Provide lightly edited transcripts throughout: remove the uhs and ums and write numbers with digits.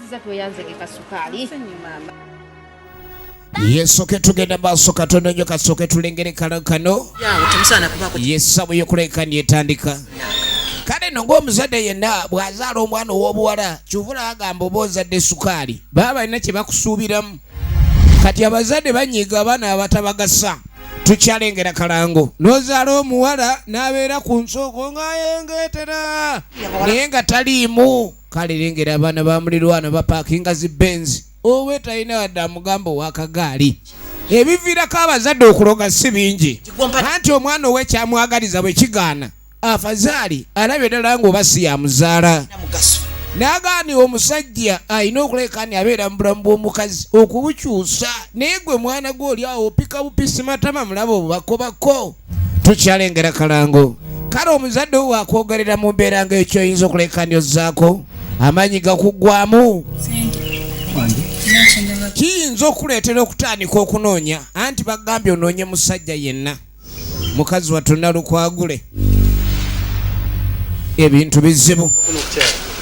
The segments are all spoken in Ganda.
Kizza toyanzeke kasukali. Yesoke tugenda maaso katono nnyo kasoke tulengere kano. Yesabu yokuleka yetandika. Kale no ng'omuzadde yenna bw'azaala omwana ow'obuwala kyuvula agamba oba ozadde sukaali baba balina kye bakusuubiramu. Kati abazadde banyiiga abaana abatabagasa. Tukyalengera kalango n'ozaala omuwala n'abeera ku nsoko ng'ayengeetera naye nga taliimu. Kale lengera abaana ba mulirwana bapaakinga zi benzi oba talina wadde amugamba ow'akagaali. Ebiviirako abazadde okuloga si bingi anti omwana ow'ekyamwagaliza bwe kigaana afazaali alabye ddala ng'oba si yamuzaala. N'agaani omusajja alina okuleka ni abeera mu bulamu bw'omukazi okubukyusa naye gwe mwana gw'oli awo opika bupisi matama mulaba obubakobako. Tukyalengera kalango. Kale omuzadde wo wakwogerera mu mbeera ng'ekyo oyinza okuleka ni ozzaako amaanyi gakuggwamu. Kiyinza okuleetera okutandika okunoonya anti bagambye onoonye musajja yenna. Mukazi watonna lukwagule. Ebintu bizibu.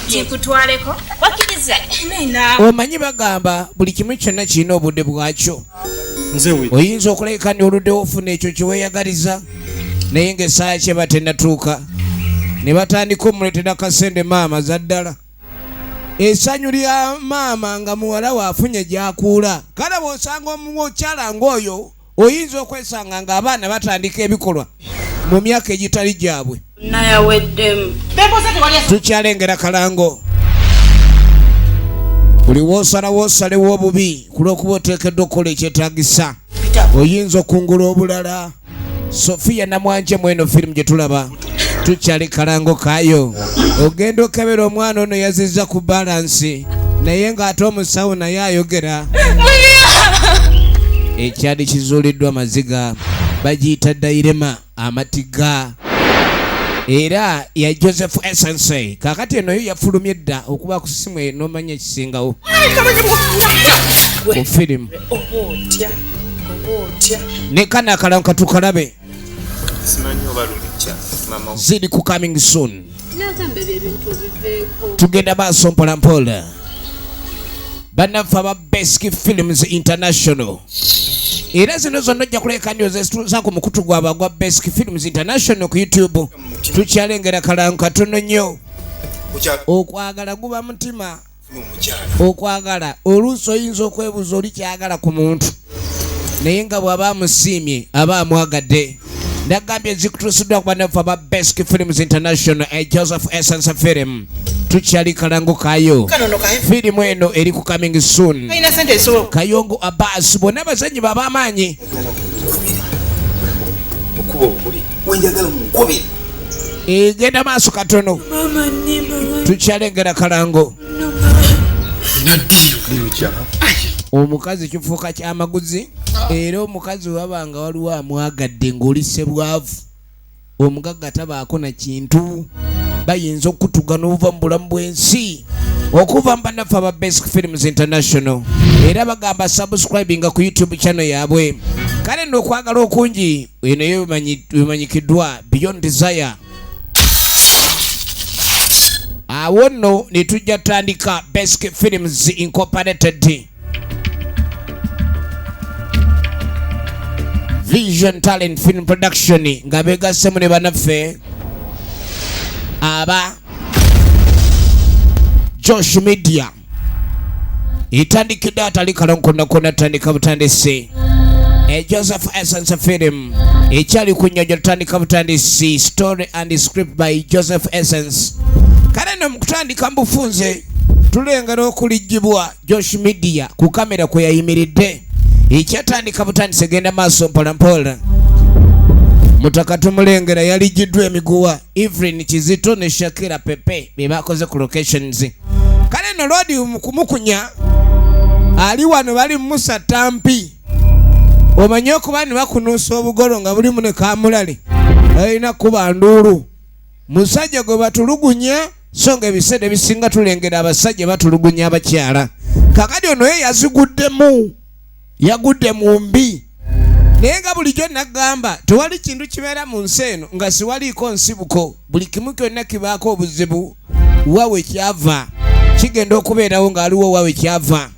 Kikutwaleko bakiriza nina omanyi bagamba buli kimu kyonna kirina obudde bwakyo. Oyinza okuleka ni oludde ofuna ekyo kyeweeyagaliza naye ng'essaawa kye batennatuuka ne batandika omuleetera kasende maama zaddala. Essanyu lya maama nga muwala waafunye gy'akuula. Kale bw'osanga omukyala ng'oyo oyinza okwesanga ng'abaana batandika ebikolwa mu myaka egitali gyabwe. nayaweddemu. Tukyalengera kalango. Buli woosalewo obubi ku lw'okuba oteekeddwa okukola ekyetaagisa. Oyinza okungula obulala. Sophia Namwanje mweno firimu gye tulaba. Tukyali kalango kaayo. Ogenda okebera omwana ono yazizza ku balansi naye ng'ate omusawo naye ayogera. Ekyali kizuuliddwa maziga bagiyita dayirema amatiga era ya Joseph Essence. Kakati eno yo yafulumye dda okuba ku ssimu n'omanya ekisingawo ku firimu. Ne kana akalango katukalabe ziri ku coming soon. Tugenda maaso mpola mpola. Bannaffe aba Basic Films International era zino zonna ojja kuleka ndio zetuza ku mukutu gwaba gwa Basic Films International ku YouTube. Tukyalengera kalango katono nnyo. Okwagala guba mutima. Okwagala oluusi oyinza okwebuuza oli kyagala ku muntu naye nga bw'aba amusiimye aba amwagadde. Nagambye zikutuusiddwa ku bannaffe aba Basic Films International Joseph Essence Film. Tukyali kalango kaayo. Firimu eno eri ku coming soon. Kayongo Abbas bonna abazanyi b'ab'amaanyi. Genda maaso katono. Tukyalengera kalango. Omukazi kifuuka kyamaguzi era omukazi wabanga waliwo amwagadde ng'olise bwavu omugagga tabaako na kintu bayinza okutuga n'obuva mu bulamu bw'ensi okuva mu bannaffe aba Basic Films International era bagamba subscribinga ku YouTube channel yaabwe. Kale nno okwagala okungi eno yo bimanyikiddwa Beyond Desire. Awo nno ne tujja tutandika Basic Films Incorporated. Vision Talent Film Production nga begassemu ne bannaffe aba Josh Media. Itandikidde atali kalonkona tandika butandisi. Joseph Essence Film ekyali ku nnyonyo tutandika butandisi. Story and script by Joseph Essence. Kale no mu kutandika mbufunze tulengera okulijjibwa Josh Media ku kamera kwe yayimiridde. Ekyatandika butandise genda maaso mpola mpola. Mutaka tumulengera yalijiddwa emiguwa Evelyn Kizito ne Shakira Pepe be bakoze ku locations. Kale no lodi kumukunya ali wano bali Musa Tampi. Omanyi okuba ne bakunuusa obugolo nga buli mune kamulali alina kuba nduulu. Musajja gwe batulugunya so nga ebiseera ebisinga tulengera abasajja batulugunya abakyala. Kakati ono ye yaziguddemu. Yagudde mu mbi naye nga bulijjo nagamba tewali kintu kibeera mu nsi eno nga siwaliiko nsibuko. Buli kimu kyonna kibaako obuzibu wawe kyava. kigenda okubeerawo ng'aliwo wawe kyava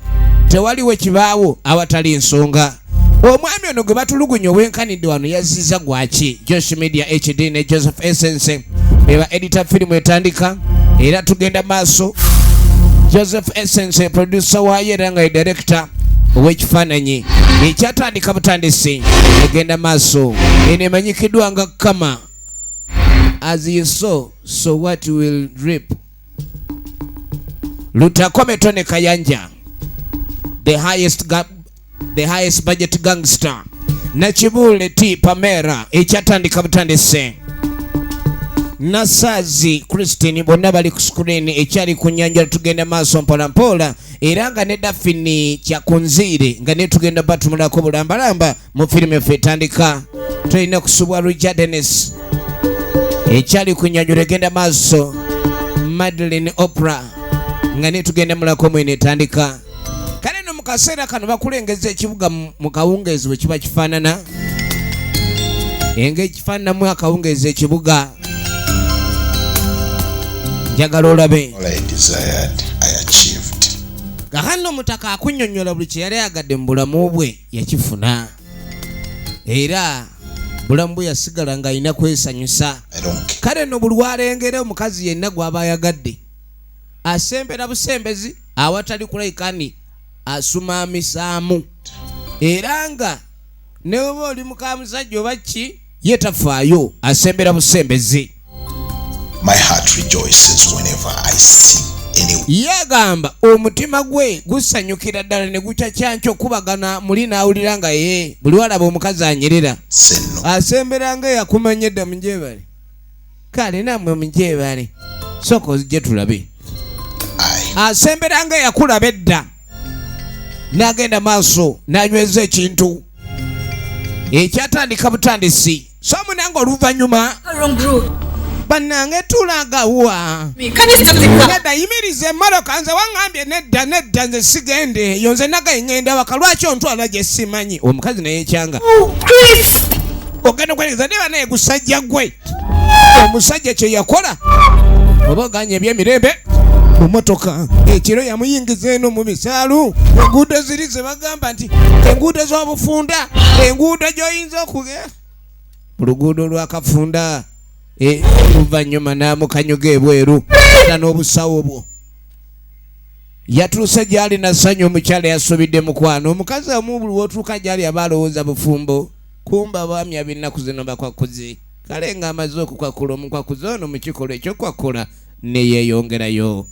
tewaliwo kibaawo awatali ensonga. Omwami ono gwe batulugunya obwenkanidde wano yazizza gwaki? Josh Media HD ne Joseph Essence beba editor firimu etandika era tugenda maaso. Joseph Essence producer waayo era nga ye director ow'ekifaananyi ekyatandika butandisi egenda maaso eno emanyikiddwa nga kama as you sow so what will reap. Lutakometo ne Kayanja the highest budget gangster Nakibule T Pamera ekyatandika butandisi. Nasazi Christine bonna bali ku screen ekyali ku nnyanja tugenda maaso mpola mpola era nga ne Daphne kyakunziire nga ne tugenda batumulako bulambalamba mu firimu effe etandika. Tulina kusubwa Richard Dennis ekyali ku nnyanja egenda maaso Madeline Oprah nga ne tugenda mulako mwene etandika. Kale no mu kaseera kano bakulengeza ekibuga mu kawungeezi bwe kiba kifaanana ng'ekifaananamu akawungeezi ekibuga. Njagala olabe gahano omutaka akunnyonnyola buli kye yali ayagadde mu bulamu bwe yakifuna era bulamu bwe yasigala ng'alina kwesanyusa. Kale no buli walengera omukazi yenna gw'aba ayagadde asembera busembezi awatali kulayikani asumaamisaamu era nga ne bwe oli muka musajja oba ki ye tafaayo asembera busembezi. My heart rejoices whenever I see anyone. Yagamba omutima gwe gusanyukira ddala ne guca kyancho kubagana muli naawulira nga ye buli walaba omukazi anyerera asembera nga yakumanye dda munjebale. Kale nammwe munjebale sooka ozije tulabe. Asembera nga yakulaba edda n'agenda maaso n'anyweza ekintu ekyatandika butandisi so munanga oluvannyuma bannange tulagawa nedda yimiriza emmoloka nze waŋŋambye nedda nze sigende eyo nze nagaye ŋŋenda waka lwaki ontwala gye simanyi. Omukazi naye ekyanga ogenda okwereeza ne banaye gusajja gwe omusajja kye yakola oba oganya ebyemirembe mu motoka ekiro yamuyingiza eno mu bisaalu enguudo ziri ze bagamba nti enguudo z'obufunda enguudo gy'oyinza okugera mu luguudo lwakafunda oluvannyuma n'amukanyuga ebweru era n'obusawo bwo yatuuse gy'ali nassanyu omukyala yasubidde mukwano. Omukazi amu buli w'otuuka gy'ali aba alowooza bufumbo kumba abaami ab'ennaku zino bakwakuzi. Kale ng'amaze okukwakula omukwakuzi ono mu kikolwa ekyokwakula ne yeeyongerayo.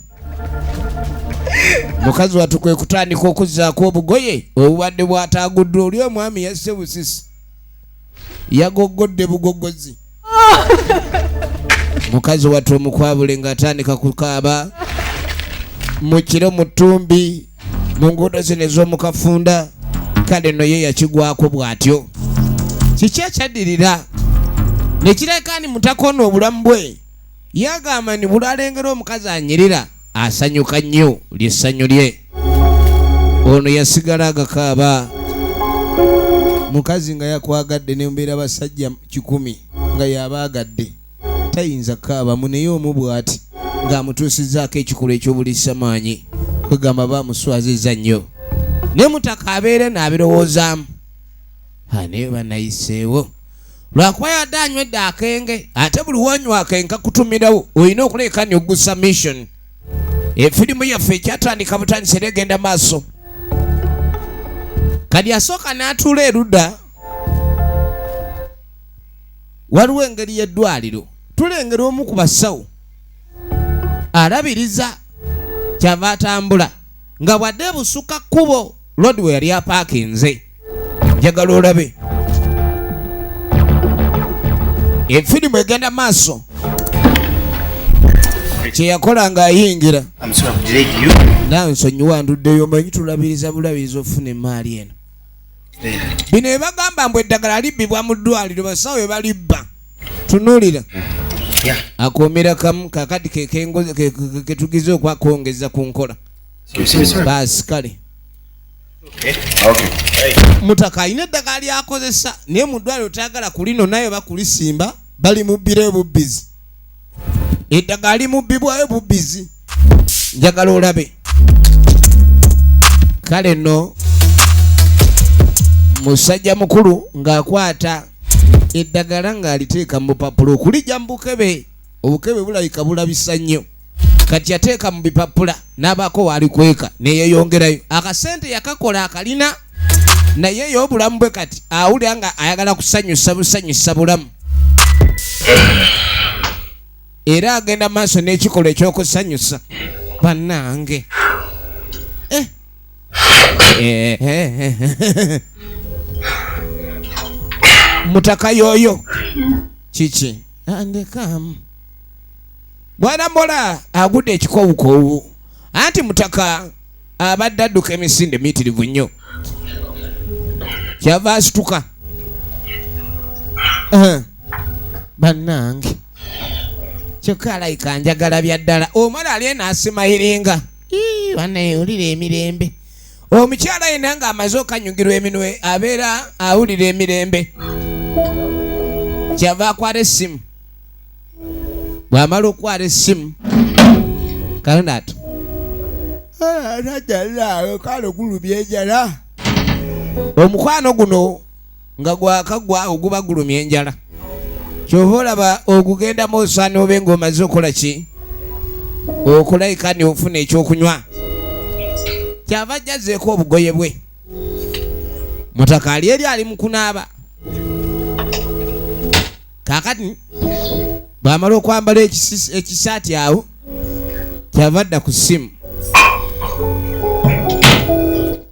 Mukazi wattu kwe kutandika okuzzaako obugoye obubadde bw'ataaguddwa oli omwami yasse busisi yagoggodde bugoggozi. Mukazi wattu omukwabule ng'atandika kukaaba mu kiro mu ttumbi mu nguudo zino ez'omukafunda. Kale no ye yakigwako bw'atyo. Kiki ekyaddirira ne kireka ni mutakoona obulamu bwe yagamba ni buli alengera omukazi anyirira asanyuka nnyo lyessanyu lye. Ono yasigala agakaaba. Mukazi nga yakwagadde ne mbeera basajja 100 nga yabaagadde tayinza kaabamu naye omu bw'ati ng'amutuusizzaako ekikolwa eky'obulisa maanyi kwegamba baamuswazizza nnyo ne mutaka abeere n'abirowoozaamu naye banayiseewo lwakuba yadde anywedde akenge ate buli wonywa akenge kakutumirawo olina okuleka ni ogusa mission. Efirimu yaffe ekyatandika butandisi era egenda maaso. Kati asooka n'atuula erudda waliwo engeri y'eddwaliro tulengera omu ku basawo alabiriza kyava atambula nga bwadde busukka kkubo lodi we yali apaakinze. Njagala olabe efirimu egenda maaso kye yakola ng'ayingira nawe nsonyiwa nduddeyo manyi tulabiriza bulabiriza ofuna emaali eno. Bino ebagamba mbu eddagala libbibwa mu ddwaliro basawo bwe balibba tunuulira akoomera kamu kakati ketugize okwakongeza ku nkola baasi kale mutaka alina eddagala lyakozesa naye mu ddwaliro tayagala kulino naye bakulisimba bali mubbira ebubbizi eddagala limubbibwayo bubbizi njagala olabe kale nno musajja mukulu ng'akwata eddagala ng'aliteeka mu bupapula okulijja mu bukebe obukebe bulabika bulabisa nnyo kati yateeka mu bipapula n'abaako waalikweka neyeeyongerayo akasente yakakola akalina naye y'obulamu bwe kati awulira nga ayagala kusanyusa busanyusa bulamu era agenda maaso n'ekikolwa ekyokusanyusa bannange mutaka yoyo kiki andekamu bwana mbola agudde ekikowukoowu anti mutaka abadde adduka emisinde miitirivu nnyo kyava asituka bannange kyokka alayika njagala bya ddala omwana ali enaasimayiringa wanayewulira emirembe omukyala yena nga amaze okanyugirwa eminwe abeera awulira emirembe kyava akwala essimu bw'amala okwala essimu kalonato najalaawe kale gulumya enjala omukwano guno nga gwakagwa oguba gulumya enjala kyova olaba ogugendamu osaana obe ng'omaze okola ki okulayika ni ofuna ekyokunywa kyava ajjazeeko obugoye bwe mutaka ali eri ali mu kunaaba kaakati bw'amala okwambala ekisaati awo kyava adda ku ssimu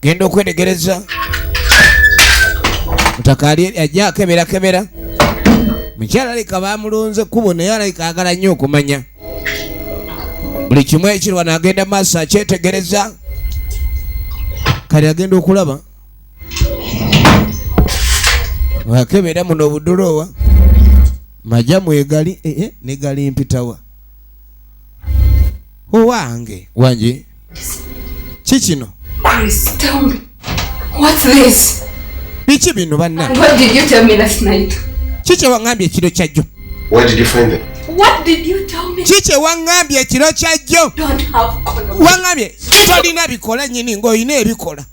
genda okwetegereza mutaka ali ajja akeberakebera mukyala alika bamulonze kkubo naye alayika agala nnyo okumanya buli kimu ekirwa n'agenda maaso akyetegereza kale agenda okulaba akebera muno obuduloowa majja mwegali negali mpitawa owange wanje kikino biki bino banna kiki waŋŋambye ekiro kyajjo kiki waŋŋambye ekiro kyajjo waŋŋambye tolina bikola nnyini ng'olina ebikola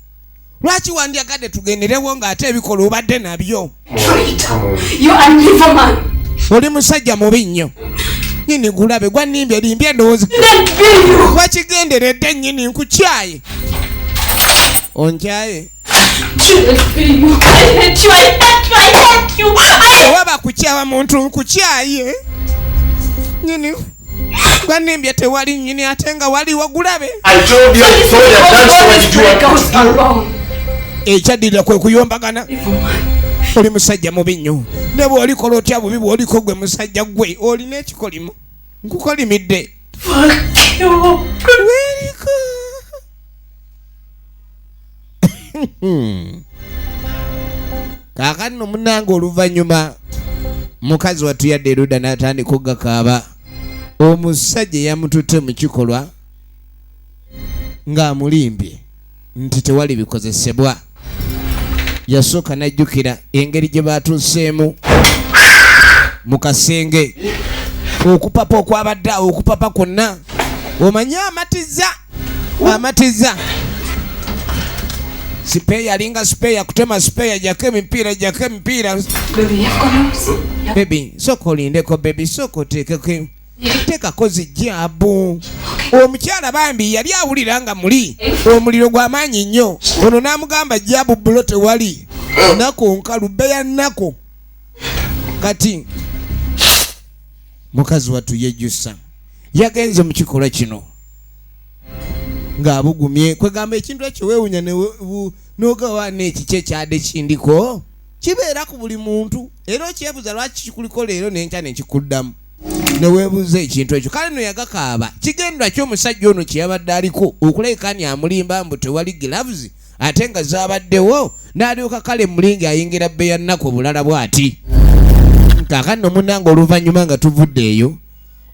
lwaki wandyagadde tugenderewo ng'ate ebikola obadde nabyo oli musajja mubi nnyo nyini gulabe gwannimbye limbye endowooza wakigenderedde nnyini nkukyaye onkyaye waba kukyawa muntu nkukyaye nyini gwannimbye tewali nnyini ate nga waliwo gulabe ekyaddira kwe kuyombagana oli musajja mubi nnyo ne bw'olikola otya bubi bw'oliko gwe musajja gwe olina ekikolimo nkukolimidde weriko kaakati no munnange oluvannyuma mukazi wattu yadde erudda n'atandika okugakaaba omusajja yamututte mu kikolwa ng'amulimbye nti tewali bikozesebwa yasooka n'ajjukira engeri gye baatuuseemu mu kasenge okupapa okwabadde awo okupapa kwonna omanye amatiza sipeya alinga sipeya kutema sipeya jako emipiira bebi sooka olindeko bebi sooka oteekeko teekako zijjaabu omukyala bambi yali awulira nga muli omuliro gw'amaanyi nnyo ono n'amugamba jjaabu bulo tewali nako nkalu beya nako kati mukazi wattu yejjusa yagenze mu kikolwa kino ng'abugumye kwegamba ekintu ekyo weewunya n'ogawa n'ekiki ekyadde kindiko kibeera ku buli muntu era okyebuza lwaki kikuliko leero n'enkya nekikuddamu neweebuuza ekintu ekyo kale no yagakaaba kigendera ky'omusajja ono kye yabadde aliko okulabikani amulimba mbu tewali gilavuzi ate nga zaabaddewo n'alyoka kale mulingi ayingira bbeya nnaku obulala bw'ati kaakati no munnange oluvannyuma nga tuvudde eyo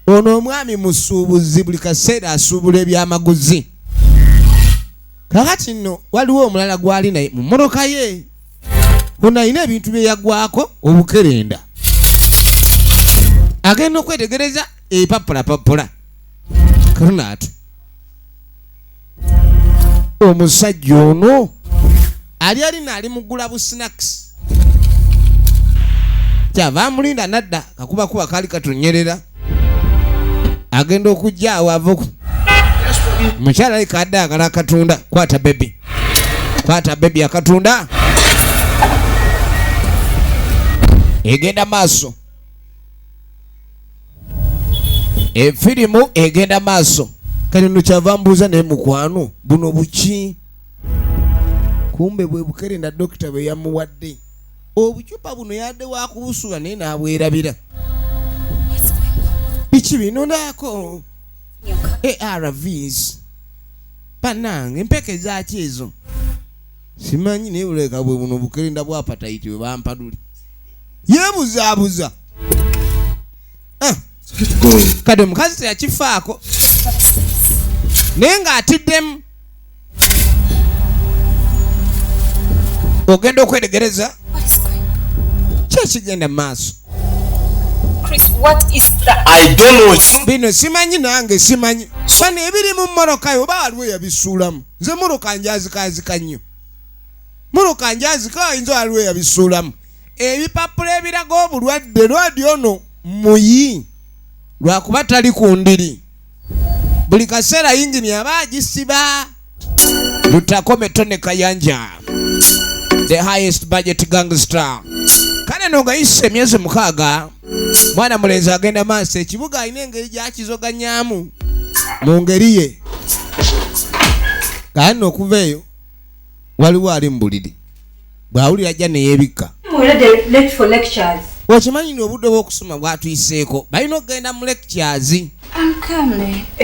ono omwami musuubuzi buli kaseera asuubula ebyamaguzi kaakati nno waliwo omulala gwali naye mu mmotoka ye ono alina ebintu bye yagwako obukerenda agenda okwetegereza epapula kalonato omusajja ono ali mugula bu snacks kyava amulinda nadda kakuba kali katonyerera agenda okujja awo ava mukyala ali kadda agala akatunda kwata bebi akatunda egenda maaso efirimu egenda maaso kati no kyava mbuuza naye mukwano buno buki kumbe bwe bukerenda dokita bwe yamuwadde obucupa buno yadde wakubusula naye naabwerabira biki bino naako ARVs panange empeke zaki ezo simanyi naye buleka bwe buno bukerenda bwa apatite bwe bampaduli yebuzaabuza kati omukazi teyakifaako naye ng'atiddemu ogenda okwetegereza kyekigenda maaso bino simanyi nange simanyi bano ebiri mu mmorokayo oba waliwo yabisuulamu nze mmoroka njazikazika nnyo mmoroka njazika ayinza waliwo yabisuulamu ebipapula ebiraga obulwadde lwadi ono muyi lwakuba tali ku ndiri buli kaseera yingini aba agisiba lutakome tone kayanja the highest budget gangster kale no gayise emyezi 6 mwana mulenzi agenda maaso ekibuga alina engeri gyakizoganyaamu mu ngeri ye kale okuva eyo waliwo ali mu buliri bw'awulira ajja neyeebikka okimanyi n'obudde bw'okusoma bwatuyiseeko balina okugenda mu lectures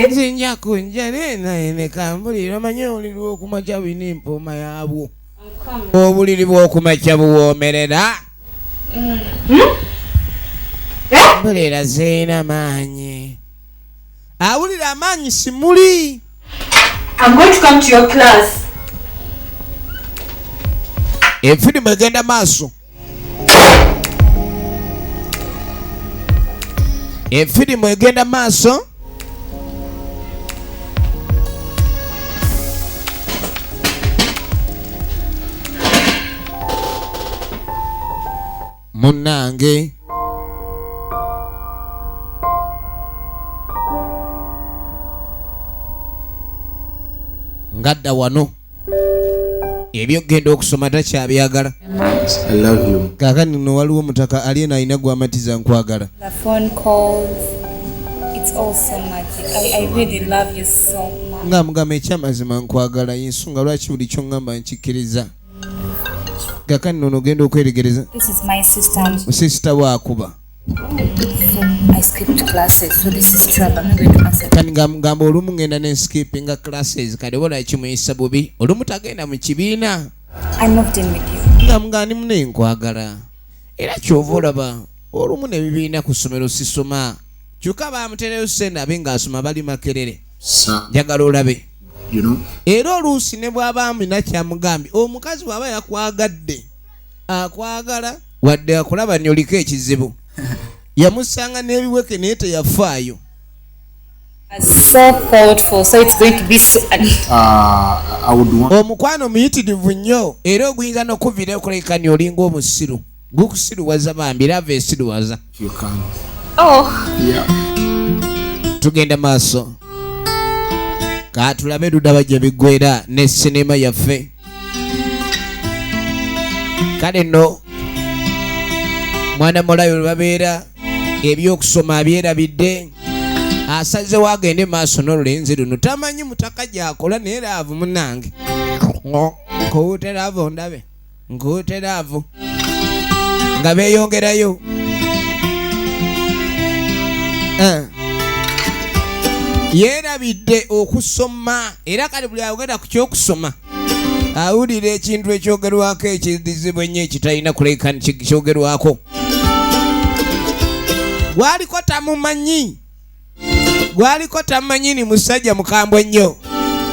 nzinjako nja nene kambulira omanyi obuliri bw'okumakya bulina empooma yaabwo obuliri bw'okumakya buwoomerera mbuleera zeena maanyi awulira amaanyi simuli efirimu egenda maaso efirimu egenda maaso munnange ngadda wano ebyogenda okusoma takyabyagala kaakati nno waliwo omutaka alina alina gwamatiza nkwagala nga mugamba ekyamazima nkwagala yensonga lwaki buli kyoŋŋamba nkikkiriza kaakati nno nogenda okweregereza sisita bwakuba kati ngamba olumu ngenda nenskipinga classes kati obola kimuyisa bubi olumu tagenda mu kibiina nga mugandi mune nkwagala era kyova olaba olumu nebibiina ku ssomero sisoma kyokka bamutereyo sente abe ng'asoma bali makerere njagala olabe era oluusi ne bw'abambi nakyamugambye omukazi bw'aba yakwagadde akwagala wadde akulaba nyoliko ekizibu yamusanga n'ebiweke naye teyafaayo omukwano muyitirivu nnyo era oguyinza n'okuvira okulekani olinga omusiru gukusiruwaza bambi era ava esiruwaza tugenda maaso katulabe ludda bajja biggwera ne sinema yaffe kale nno mwana mulayo babeera ebyokusoma abyerabidde asazewo agende maaso n'olulenzi luno tamanyi mutaka gyakola naye laavu munange nkuwuteraavu ndabe nkuwuteraavu nga beeyongerayo yeerabidde okusoma era kale buli ayogera ku kyokusoma awulira ekintu ekyogerwako ekizibu ennyo ekitalina kulekani kyogerwako gwaliko tamumanyi ni musajja mukambwe nnyo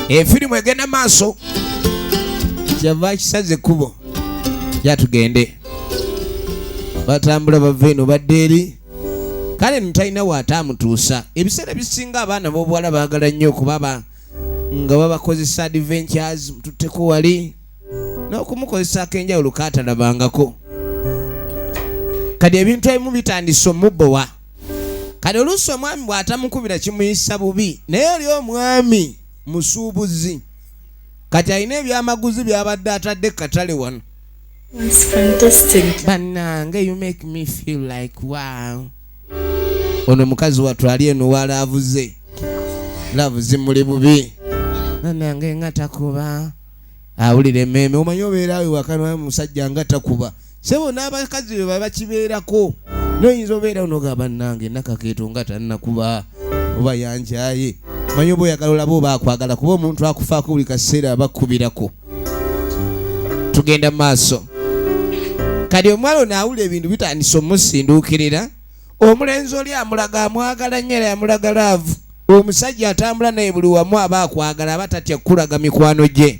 efirimu egenda maaso kyava kisaze kubo yatugende batambula bava eno badde eri kale ntalina waate amutuusa ebiseera bisinga abaana b'obuwala baagala nnyo okubaba nga babakozesa adventures mtutteko wali n'okumukozesa akenjawulo kaatalabangako. Kati ebintu ebimu bitandise omubbowa. Kati oluusi omwami bw'atamukubira kimuyisa bubi naye oli omwami musuubuzi. Kati alina ebyamaguzi by'abadde atadde katale wano. It's fantastic. Bannange, you make me feel like wow. Ono mukazi wattu ali eno walaavuze. Laavuze muli bubi. Bannange nga takuba. Awulira emmeeme omanyi obeera awo wakana musajja nga takuba. Sebo n'abakazi be bakibeerako. Noyinza obeera onoga bannange nakakeeto nga tannakuba oba yanjaye. Manyi oba oyagala olaba oba akwagala kuba omuntu akufaako buli kaseera abakubirako. Tugenda maaso. Kati omwalo ono awulira ebintu bitandise omusinduukirira. Omulenzi oli amulaga amwagala nnyo era amulaga laavu. Omusajja atambula naye buli wamu aba akwagala aba tatya kulaga mikwano gye.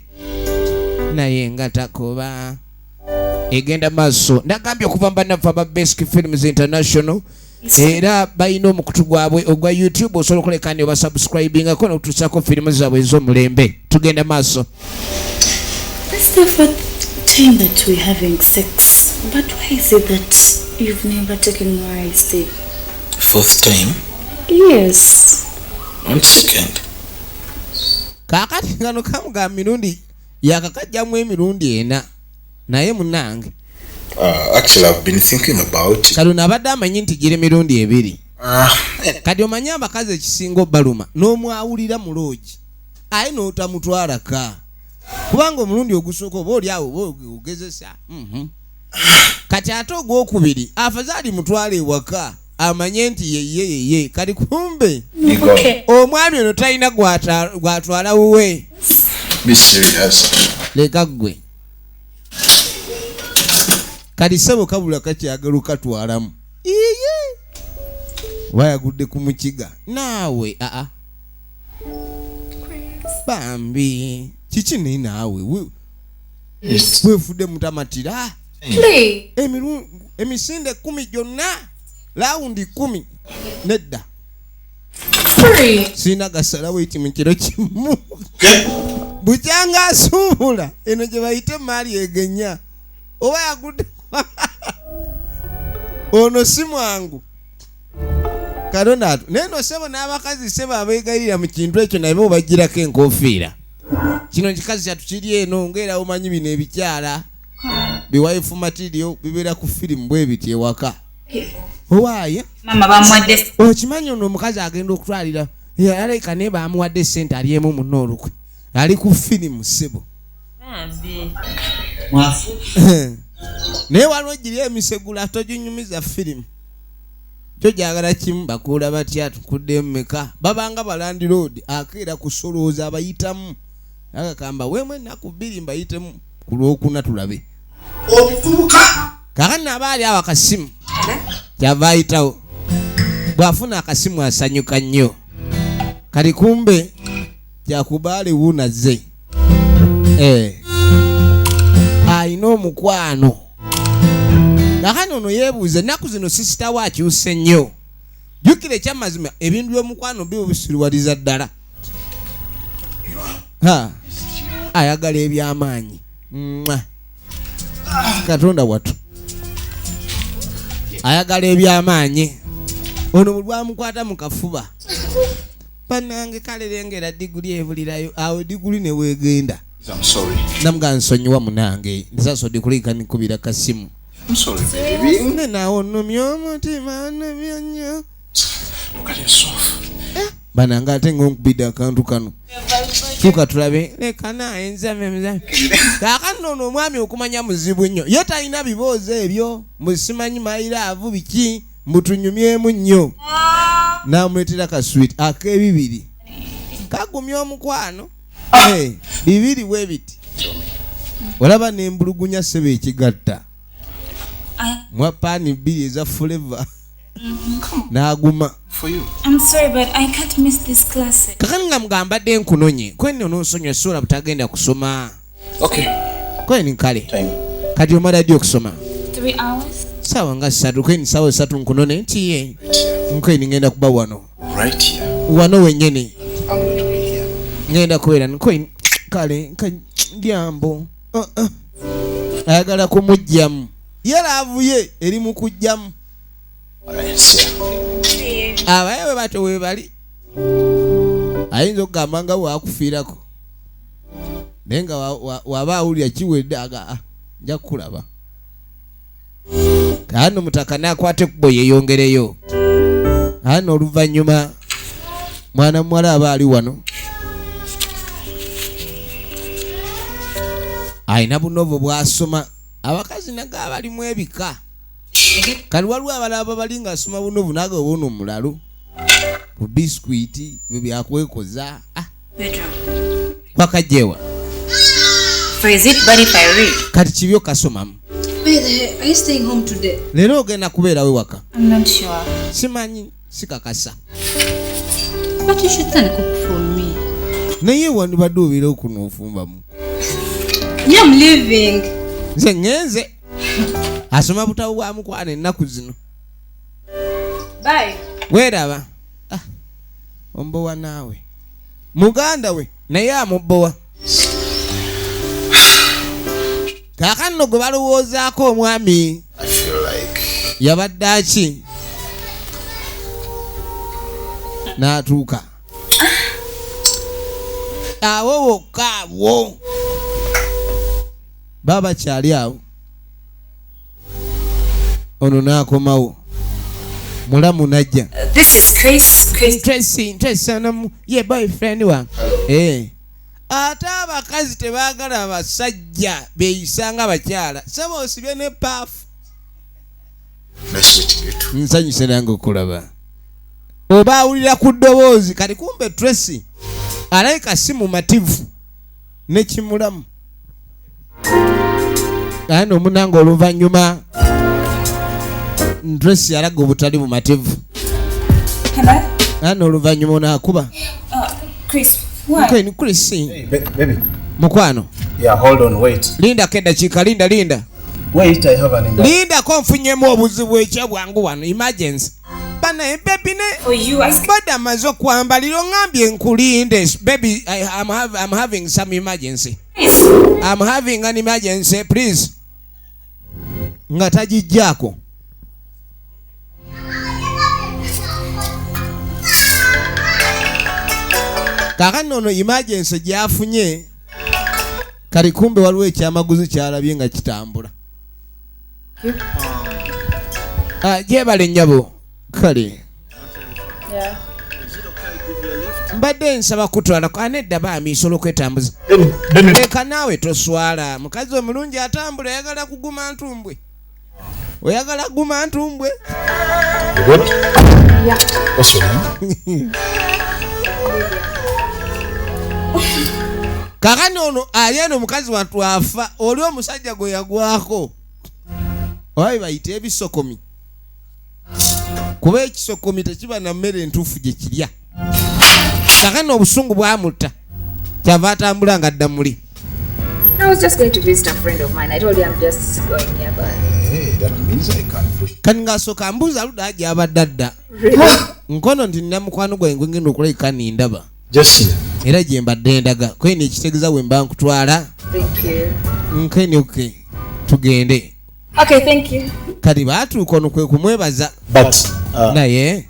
Naye nga takoba. Egenda maaso. Ndagambye okuva mbannaffe aba Basic Films International. Era bayina omukutu gwabwe ogwa YouTube osobola okuleka ne obasubscribingako n'okutuusako firimu zaabwe ez'omulembe. Tugenda maaso. That's the first time that we're having sex. But why is it that you've never taken my stay? Fourth time? Yes. One second. Kakati ngano kamuga mirundi yakakajjamu emirundi ena. Naye munange. Actually, I've been thinking about it. Kaluna abadde amanyi nti giri mirundi ebiri. Kati omanyi abakazi ekisinga obbaluma n'omwawulira mu loogi. Aye n'otamutwalaka. Kubanga omulundi ogusooka oba oli awo ogezesa. Kati ate ogwokubiri afazaali mutwale ewaka amanye nti yeye kati kumbe omwami ono talina gwatwala wuwe. Be serious. Leka ggwe. Kati sebo kabula kakyagala okatwalamu. Iye. Wayagudde ku mukiga. Naawe Bambi. Kiki naye naawe? Weefudde mutamatira. Emisinde 10 gyonna. Laundi 10. Nedda. Sina gasalawo iti mu kiro kimu. Bukyanga asuubula. Eno gye bayite maali egenya. Oba yagudde. Ono si mwangu. Karonatu. Neno sebo n'abakazi sebo abeegayirira mu kintu ekyo naye bo bagirako enkofiira. Kino kikazi kyatukiri eno ng'era omanyi bino ebikyala. Biwaifu material bibeera ku firimu bwe biti ewaka. Owaaye. Mama bamuwadde. Okimanyi ono omukazi agenda okutwalira. Aleka ne bamuwadde ssente aliemu mu Norukwe. Ali ku firimu sebo. Mwafu. Naye waliwo giri emisegula toginyumiza firimu. Kyo gyagala kimu bakuula batya tukudde mmeka. Babanga balandi road akeera kusolooza abayitamu. Agakamba weemwe ennaku 2 mbayitemu ku Lwokuna tulabe. Obuvubuka. Kakati abaali awo akasimu. Kyava ayitawo. Bw'afuna akasimu asanyuka nnyo. Kati kumbe kyakubaale wuunaze. Ayina omukwano. Kakati ono yeebuuza ennaku zino sisita we akyuse nnyo. Jjukira ekyamazima ebintu by'omukwano biba bisiruwaliza ddala. Ayagala ebyamaanyi. Katonda wattu. Ayagala ebyamaanyi. Ono bwamukwata mu kafuba. Bannange kale lengera diguli ebulirayo awo diguli ne weegenda. I'm sorry. Namuga nsonyiwa munange. Ndisaso dikulika nikubira kasimu. I'm sorry, baby. Nena onomyo omutima onomyo nnyo. Look at yourself. Bannange ate ng'onkubidde akantu kano. Tuka tulabe leka naye nzame. Kaakano ono omwami okumanya muzibu nnyo. Ye talina biboozi ebyo. Musimanyi mayiraavu biki mutunyumyemu nnyo. Namuleetera ka sweet ak'ebibiri. Kagumya omukwano. Bibiri bwe biti. Olaba n'embulugunya sebe ekigatta. Mwa paani 2 eza forever. N'aguma. For you. I'm sorry, but I can't miss this class. Kakani nga mugambadde nkunonye. Kwenno n'onsonyiwa soola butagenda kusoma. Okay. Kweni nkale. Time. Kati omala ddi okusoma? 3 hours. Sawa nga 3. Kweni sawa 3 nkunone nti ye. Nkweni ngenda kuba wano. Right here. Wano wennyini. I'm going to be here. ngenda kwera nkwe kale ndiambo ayagala kumujjamu yalavuye eri mu kujjamu abayewe bato we bali ayinza okugamba nga waakufiirako naye nga waba awulira kiwedde aga nja kukulaba kaano mutaka nakwate kubo yeyongereyo ano oluvannyuma mwana muwala aba ali wano ayina bunovo bwasoma abakazi naga abalimu ebika kali waliwo abalaba bali nga asoma bunovu naga obuno omulalu bu biskwiti bwe byakwekoza wakajewa kati kibyo kasomamu leero ogenda kubeerawe waka simanyi sikakasa naye wandibadde obeera okunoofumbamu nze ngenze asoma butabu bwa mukwana ennaku zino weeraba ombowa naawe muganda we naye amubbowa kaakano gwe balowoozaako omwami yabadde aki n'atuuka awo wokka awo baba kyali awo ono n'akomawo mulamu najja ye boyfriend wange ate abakazi tebaagala abasajja beeyisanga abakyala saba osibye ne paafu nsanyuse nange okulaba oba awulira ku ddoboozi kati kumbe Tracy alayika si mumativu ne kimulamu ano omunanga oluvannyuma Tracy alaga obutali mumativu ano oluvannyuma onaakuba Chris. Hey, baby. Mukwano. Yeah, hold on, wait. Linda keda chika, Linda. Wait, I have an emergency. Linda konfunye obuzibu ekyabwangu wano, emergency. Bana baby ne. For you, bada mazo kwambaliro ngambye nkulinde. Baby, I'm having some emergency. I'm having an emergency, please. Ngatajijjako. Kakano no emergency gyafunye kali kumbe waliwo ekyamaguzi kyalabye nga kitambula jebale nnyabo kale mbadde nsaba kutwala anedda baami isobola okwetambuza eka naawe toswala mukazi omulungi atambula oyagala kuguma ntumbwe oyagala kuguma ntumbwe kakani ono ayeno mukazi watu afa oli omusajja gwe yagwako obayi bayita ebisokomi kuba ekisokomi tekiba na mmere entuufu gye kirya kakani obusungu bwamutta kyava atambula nga adda muli I was just going to visit a friend of mine. I told you I'm just going nearby. Hey, that means I can push. Kani ngasoka mbuza luda aje abadadda nkono ndi namukwano gwe ngenda okuleka nindaba Just era gye mbadde ndaga kwene ekitegeza we mba nkutwala. Thank you. Nkene okay tugende. Okay, thank you. Kati batuuka ono kwe kumwebaza. But naye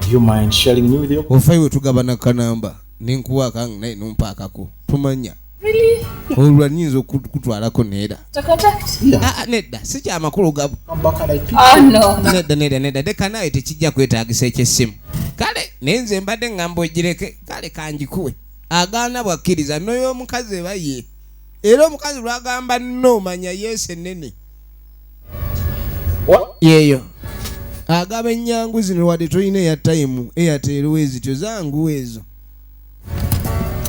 do you mind sharing me with you? Ofaiwe tugabana kanamba ninkuwa kange naye numpaakako tumanya. Really? Olwa nyinza okutwalako neera. To contact? Yeah. Nedda si kya makulu gabu. Come back and I pick. Oh no. Nedda deka nawe tekijja kwetaagisa ekyessimu. Kale nenze mbadde ngamba ogireke kale kanjikuwe. Agaana bwakkiriza noyo omukazi eba ye. Era omukazi lwagamba no manya yeese ennene. What? Yeyo. Agaba ennyangu zino wadde toyina ya time eyateerwa ezityo zangu ezo.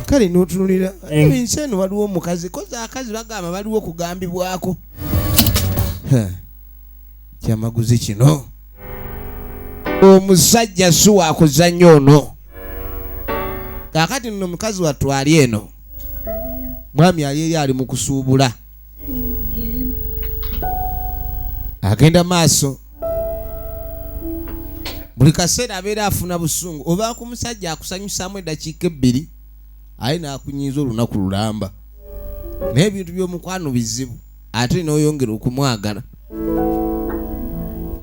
Kale n'otunulira enseno waliwo omukazi koza akazi bagamba baliwo okugambibwako. Kyamaguzi kino omusajja si wakuzannya ono. Kakati nno mukazi watwali eno mwami ali eri ali mu kusuubula agenda maaso buli kaseera abeera afuna busungu oba ku musajja akusanyusaamu eddakiika ebbiri ayina akunyiza olunaku lulamba n'ebintu by'omukwano bizibu ate n'oyongera okumwagala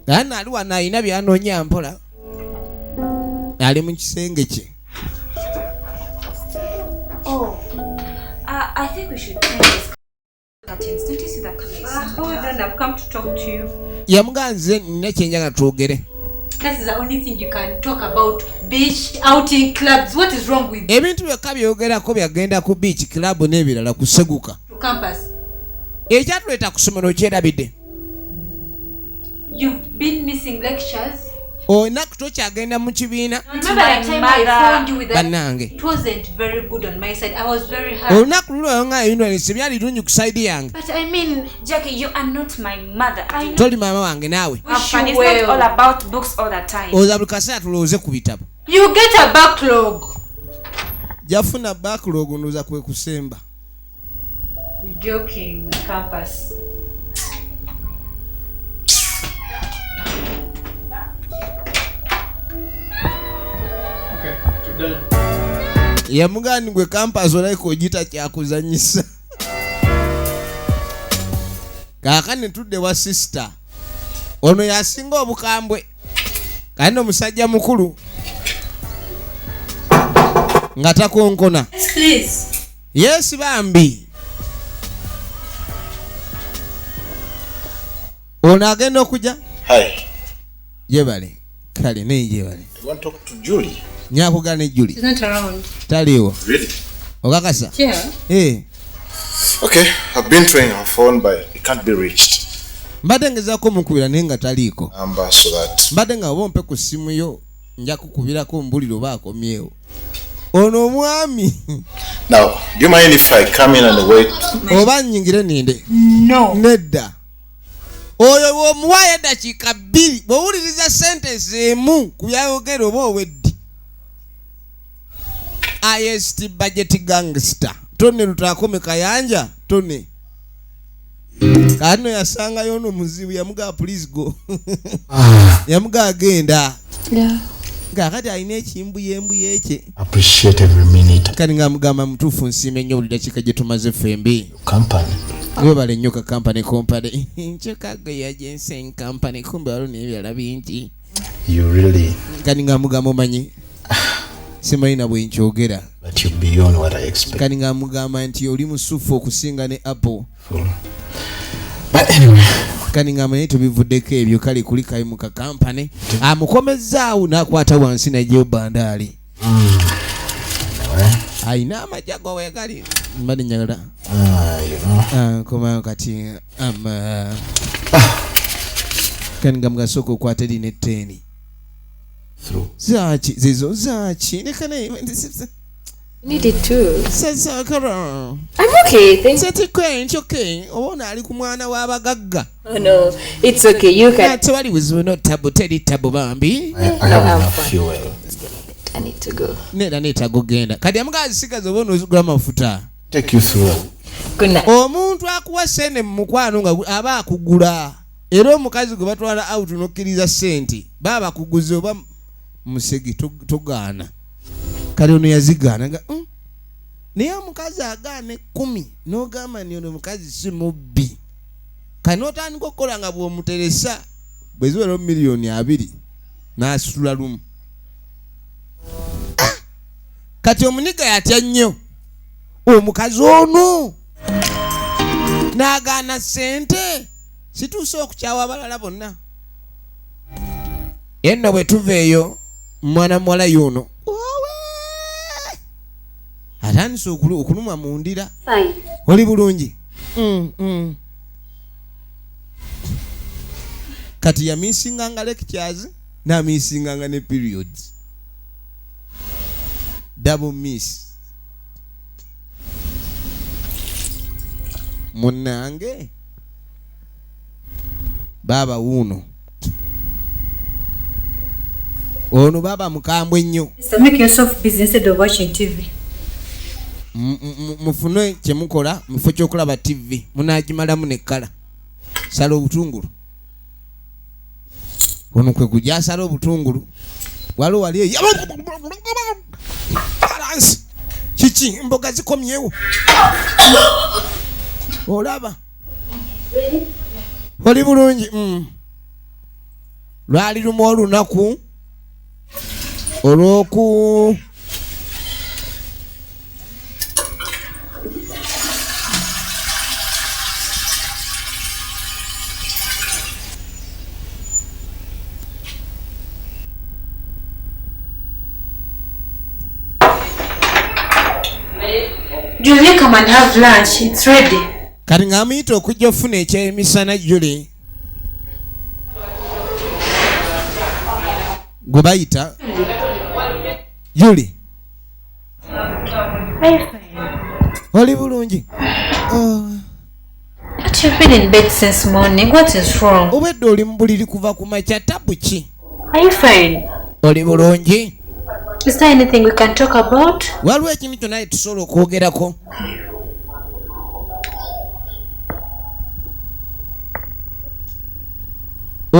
ana ali wano ayina byanoonya mpola ali mu kisenge kye. I think we should turn this curtains. Don't you see that coming? Hold on, I've come to talk to you. Yamuganze nina kyenjaga twogere. That is the only thing you can talk about. Beach, outing, clubs. What is wrong with you? Ebintu byokka byogerako byagenda ku beach club n'ebirala kuseguka. To campus. Ekyatuleeta ku ssomero kyerabidde. You've been missing lectures. Onaku tokyagenda mu kibiina. Remember that time I phoned you with that? Bannange. It wasn't very good on my side. I was very hurt. Olunaku lulo nga yunionist byali lungi ku side yange. But I mean, Jackie, you are not my mother. Toli maama wange naawe. It's not all about books all the time. Oza buli kaseera tulowooze ku bitabo. You get a backlog. Jafuna backlog ndowooza kwe kusemba. You're joking with campus. Yamugani gwe campus olaiko ogita kyakuzanyisa. Kaakane tudde wa sister. Ono yasinga obukambwe. Kano musajja mukulu. Nga takonkona. Yes, please. Yes, bambi. Ono agenda okujja? Hi. Jebale. Kale ne jebale. You want to talk to Julie? Nyakugana ne Julie. She's not around. Taliwo. Really? Okakasa? Yeah. Okay, I've been trying her phone, but it can't be reached. Mbadde ngezaako mukubira naye nga taliiko. Number so that. Mbadde nga bompe ku ssimu yo nja kukubirako mbuliro baakomyewo. Ono omwami. Now, do you mind if I come in and wait? Oba nnyingire ninde? No. Nedda. Oyo bw'omuwaayo eddakiika 2 bw'owuliriza sentence emu ku byayogera oba oweddi. IST budget gangster. Tone lutakome kayanja. Tone. Kano yasangayo ono muzibu yamuga please go. Yamuga agenda. Yeah. Kakati alina ekimbuyembuye ekye. Appreciate every minute. Kani nga mugamba mutuufu nsiime nnyo buli dakiika gye tumaze ffembi. Company. Webale nnyo ka company. Nkyekaga ya Jensen company kumbe waliwo n'ebirala bingi. You really. Kani nga mugamba omanyi. Simanyi na bwe nkyogera. But you're beyond what I expect. Kani nga mugamba nti oli musufu okusinga ne Apple. But anyway. Kani nga manyi tubivuddeko ebyo kale kuli kayi mu ka company. Amukomezzaawo n'akwata wansi n'ajja bandaali. Ayina amajago weegali. Mbadde njagala. You know. Komayo kati kani nga mugasooka okwata eri ne 10. Through. Zaki zizo zaki nekane Need it too. sasa kara I'm okay, thanks. sati kwencho ke obona ali ku mwana w'abagagga. Oh no, it's okay. You can. Tewali buzibu no tabu teri tabu bambi. I have I'm enough fine. fuel. I need to go. Nera neetaga ogenda kati amugazi sigaza obona ozigula amafuta. Take you through. Good night. Omuntu akuwa sente mu mukwano nga aba akugula era omukazi gwe batwala out n'okkiriza sente baba akuguze oba musegi togaana. Kale ono yazigaana nga naye omukazi agaane 10 n'ogamba ni ono mukazi si mubbi. Kale n'otandika okukola nga bw'omuteresa bwe ziwera $2,000,000 n'asitula lumu. Kati omuniga yatya nnyo omukazi ono n'agaana sente situuse okukyawa abalala bonna. Enno bwe tuva eyo mwana muwala y'ono atandise okuluma mu ndira. Oli bulungi. Kati yamisinganga lectures n'amisinganga ne periods. Double miss. Munange baba wuno ono baba mukambwe nnyo. So make yourself busy instead of watching TV. Mufune kyemukola mufo ky'okulaba TV munagimalamu nekkala. Sala obutungulu ono kwe kujja asala obutungulu waliwo wali balance kiki biki emboga zikomyewo olaba oli bulungi lwali lumu olunaku olw'oku Julie, come and have lunch. It's ready. kati ng'amuyita okujja ofuna ekyemisana Julie gwe bayita Julie oli bulungi But you've been in bed since morning. What is wrong? obwedde oli mu buliri kuva ku makya tabu ki Are you fine? oli bulungi Is there anything we can talk about? waliwo ekintu kyonna tusobola okwogerako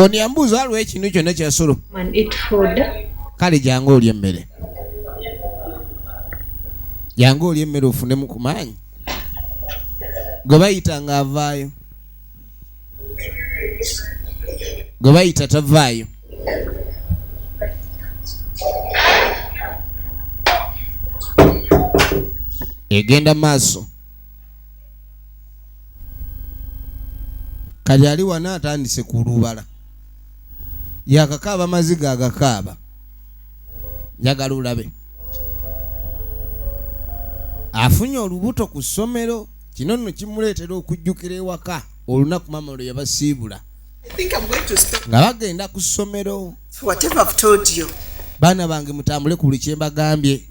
oni ambuuza waliwo ekintu kyonna kyasolo And eat food. kale jangu olya emmere jangu olya emmere ofunemu ku maanyi gwe bayita ng'avaayo gwe bayita tavaayo egenda maaso kati ali wana atandise kulubala yakakaaba maziga agakaaba njagala olabe afunye olubuto ku ssomero kino nno kimuleetera okujjukira ewaka olunaku mama lwe yabasiibula nga bagenda ku ssomero Whatever I've told you. baana bange mutambule ku buli kye mbagambye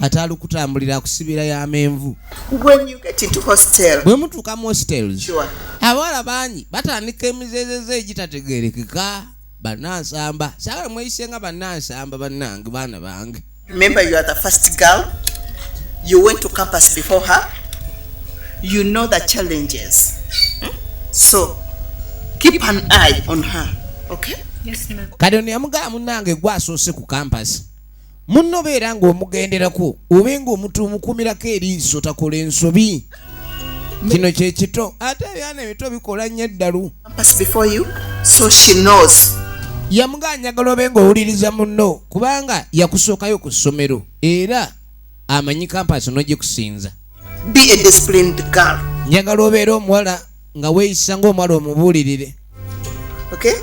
ate alikutambulira akusibira y'amenvu When you get into hostel, bwe mutuuka mu hostels sure. abawala bangi batandika emizeezeze egitategeerekeka bannansamba saagala mweyise nga bannansamba bannange baana bange Remember, you are the first girl. You went to campus before her. You know the challenges. So, keep an eye on her. Okay? Yes, ma'am. kati ono yamugamba munnange gwe asoose ku kampasi munno beera ng'omugenderako obe ng'omutumukumirako eriiso takola ensobi kino kye kito ate ebyana ebito bikola nnyo eddalu Campus before you, so she knows. yamugamba njagala obe ng'owuliriza munno kubanga yakusookayo ku ssomero era amanyi kampasi n'ogikusinza Be a disciplined girl. njagala obeera omuwala nga weeyisa ng'omuwala omubuulirire Okay?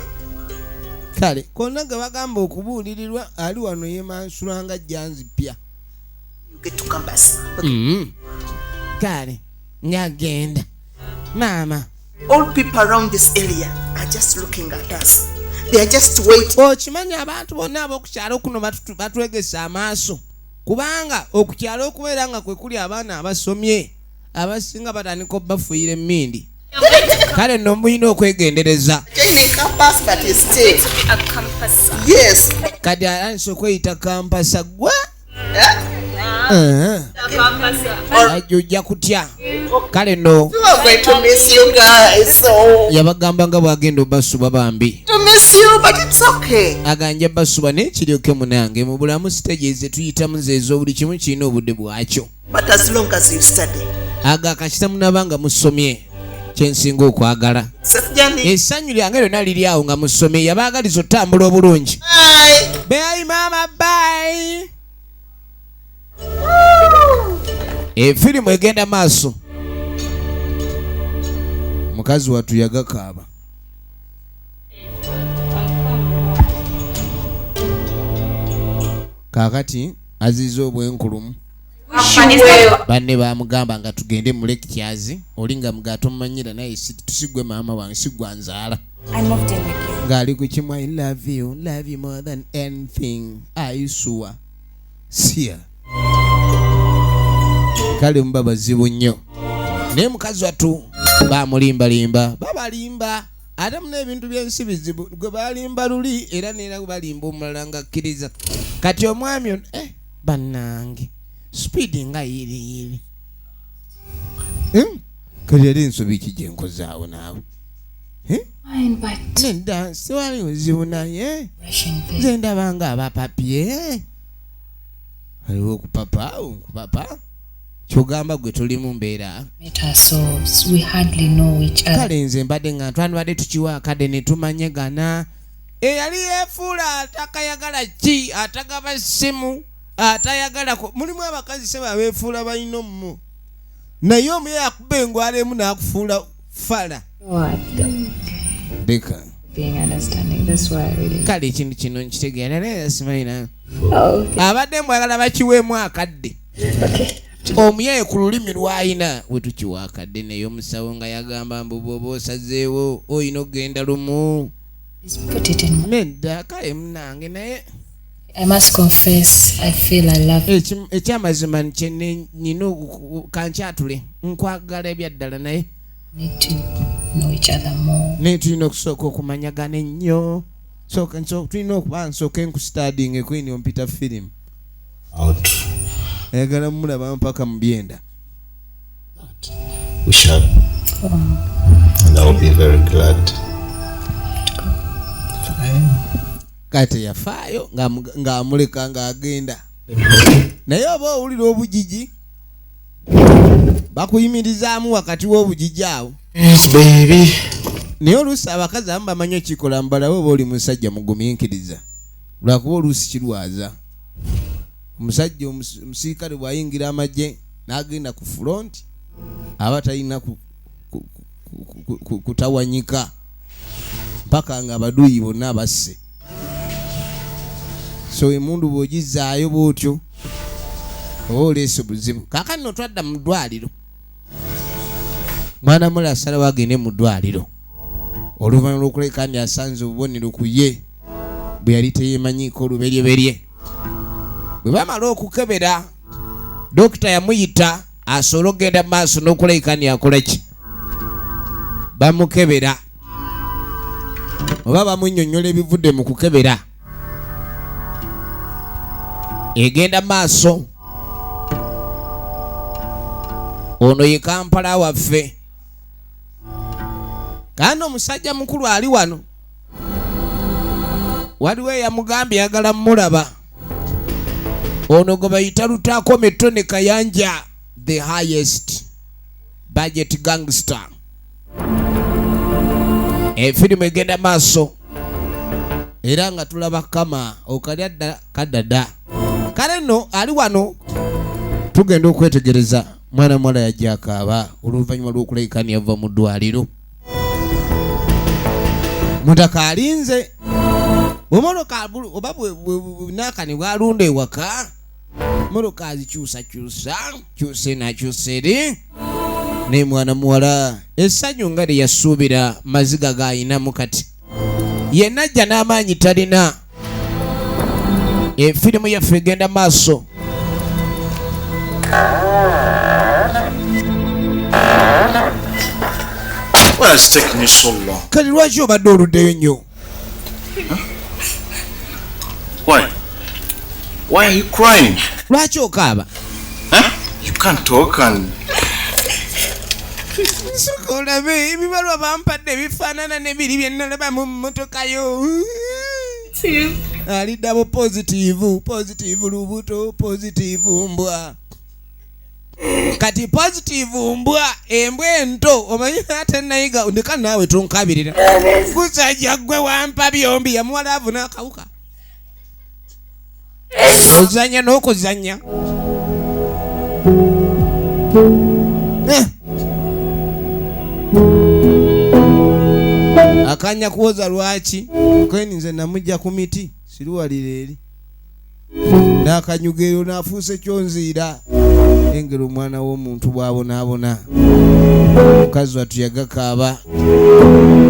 kale konna ge bagamba okubuulirirwa ali wano yeemansula nga jjanzipya You get to campus. Okay? kale nyagenda maama All people around this area are just looking at us. They are just waiting. okimanyi abantu bonna ab'okukyalo kuno batwegesa amaaso kubanga okukyalo okubeera nga kwe kuli abaana abasomye abasinga batandika obbafuuyira emmindi kale nno mulina okwegendereza Join a campus, but it's still. A campus. Yes. kati ayinza okweyita kampasa gwa ajja kutya kale nno We are going to miss you guys. So, yabagamba nga bwagenda obbasuba bambi to miss you, but it's okay. aganja basuba naye kiryoke munange mu bulamu siteegi ze tuyitamu zeezo buli kimu kirina obudde bwakyo But as long as you study. aga akakita munaba nga musomye kyensinga okwagala Safe journey. essanyu lyange lyonna liri awo nga musomye yabaagaliza otambula obulungi Bye. beyi maama bayi efirimu egenda maaso mukazi wattu yagakaaba kaakati aziza obwenkulumu banne bamugamba nga tugende mu lectures oli nga mugato mumanyira naye tusigwe maama wange sigwa nzaala I moved in with you. ng'ali ku kimu I love you more than anything ayisuwa siya kale muba bazibu nnyo naye mukazi wattu bamulimbalimba babalimba ate muna ebintu byensi bizibu gwe balimba luli era neera balimba omulala nga kkiriza kati omwami ono bannange speedi nga yiriyiri kati yali ensobi ki gye nkozaawo naawe Fine, but nedda siwali ozibu naye Russian babe. nze ndaba nga abapapye aliwo okupapa awo nkupapa kyogamba gwe tuli mu mbeera met ourselves. We hardly know each other. kale nze mbadde nga twandibadde tukiwa kadde ne tumanyagana eyali yeefuula atakayagala ki atagaba ssimu atayagala mulimu abakazi seba beefuula balina ommo naye omu yakuba engwala emu n'akufuula fala leka Being understanding. That's why I really. kale ekintu kino nkitegeera naye simanyi abadde mwagala bakiweemu akadde omuyaye ku lulimi lw'ayina we tukiwa akadde naye omusawo nga yagamba mbu bw'oba osazeewo oyina okugenda lumu Put it in. nedda kale munange naye I must confess, I feel I love you. ekyamazima nina kankyatule nkwagala ebyaddala naye Need to know each other more. naye tulina okusooka okumanyagana ennyo tulina okuba nsooka enkusitadinga ekwini ompita firimu Out. ayagala mulaba mpaka mu byenda We shall. And I will be very glad. kati yafaayo ng'amuleka ng'agenda naye oba owulira obujiji bakuyimirizaamu wakati w'obujiji awo Yes, baby. naye oluusi abakazi amu bamanyi ekikola mbalawo oba oli musajja mugumiikiriza lwakuba oluusi kirwaza omusajja omusiikale bw'ayingira amagye n'agenda ku front aba talina kutawanyika mpaka nga abaduuyi bonna abasse so emundu bw'ogizaayo bw'otyo oba oleese obuzibu kaakati no twadda mu ddwaliro mwana mule asalawo agende mu ddwaliro oluvannyuma lw'okuleka ndi asanze obubonero ku ye bwe yali teyeemanyiiko oluberyeberye bwe bamala okukebera dokita yamuyita asobole okugenda mu maaso n'okuleka ndi akola ki bamukebera oba bamunnyonnyola ebivudde mu kukebera egenda maaso ono ye Kampala waffe kandi omusajja mukulu ali wano waliwo eyamugambye yagala mulaba ono gwe bayita Lutaako Metone Kayanja the highest budget gangster efirimu egenda maaso era nga tulaba kama okalya dda kadada kale nno ali wano tugenda okwetegereza mwana mwala yajja akaaba oluvannyuma lw'okulekani yava mu ddwaliro mutaka alinze bw'emmotoka oba naakani bw'alunda ewaka mmotoka azikyusakyusa kyuse nakyusa eri naye mwana muwala essanyu nga lyeyasuubira maziga g'ayinamu kati yenna ajja n'amaanyi talina efirimu yaffe egenda maaso Why is it taking you so long? kati lwaki obadde oluddeyo nnyo Why are you crying? lwaki okaaba Huh? You can't talk and nsooka olabe ebibalwa bampadde ebifaanana n'ebiri bye nalaba mu mmotokayo aliddabo positive lubuto positive mbwa kati positive mbwa embwa ento omanyi ate nayiga ndeka naawe tonkabirira gusajja gwe wampa byombi yamuwala avuna akawuka ozanya n'okuzanya akanya kuwoza lwaki kweni nze namujja ku miti siruwalira eri n'akanyugero n'afuuse kyonziira engero omwana w'omuntu bw'abonaabona mukazi wattu yagakaaba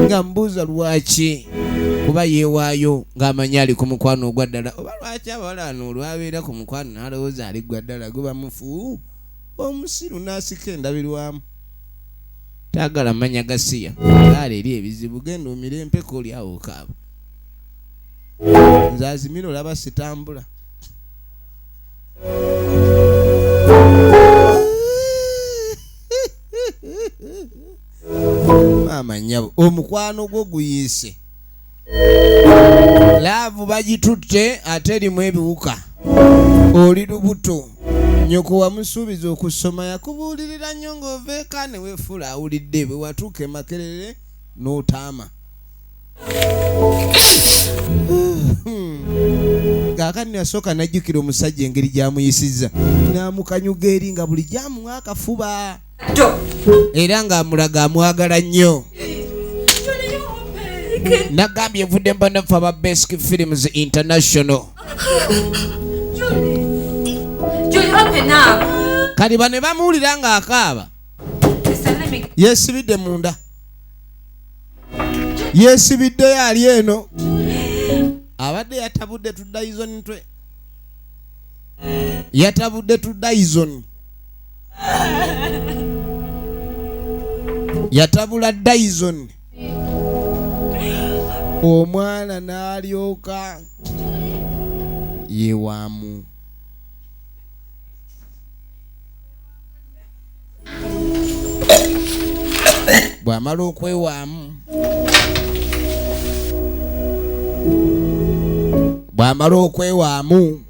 nga mbuuza lwaki kuba yeewaayo ng'amanyi ali ku mukwano ogwa ddala oba lwaki abawala wano olwabeera ku mukwano n'alowooza ali gwa ddala gwe bamufu omusiru n'asika endabirwamu taagala manya gasiya gaala eri ebizibu genda omire empeka oli awo okaaba nze azimira olaba sitambula maama nnyabo omukwano gwo guyiise laavu bagitutte ate erimu ebiwuka oli lubuto nyoko wamusuubiza okusoma yakubuulirira nnyo ng'oveeka ne weefuula awulidde bwe watuuka e Makerere n'otaama. Kaakati yasooka n'ajjukira omusajja engeri gy'amuyisizza n'amukanyuga eri nga buli gy'amuwa akafuba era ng'amulaga amwagala nnyo. Nagambye evudde mbanafu aba Best Films International. Kati bano bamuwulira ng'akaaba yeesibidde munda, yeesibiddeyo ali eno abadde yatabudde tu Dyson twe, yatabudde tu Dyson, yatabula Dyson. Omwana n'alyoka yewaamu. Bw'amala okwewaamu, bw'amala okwewaamu,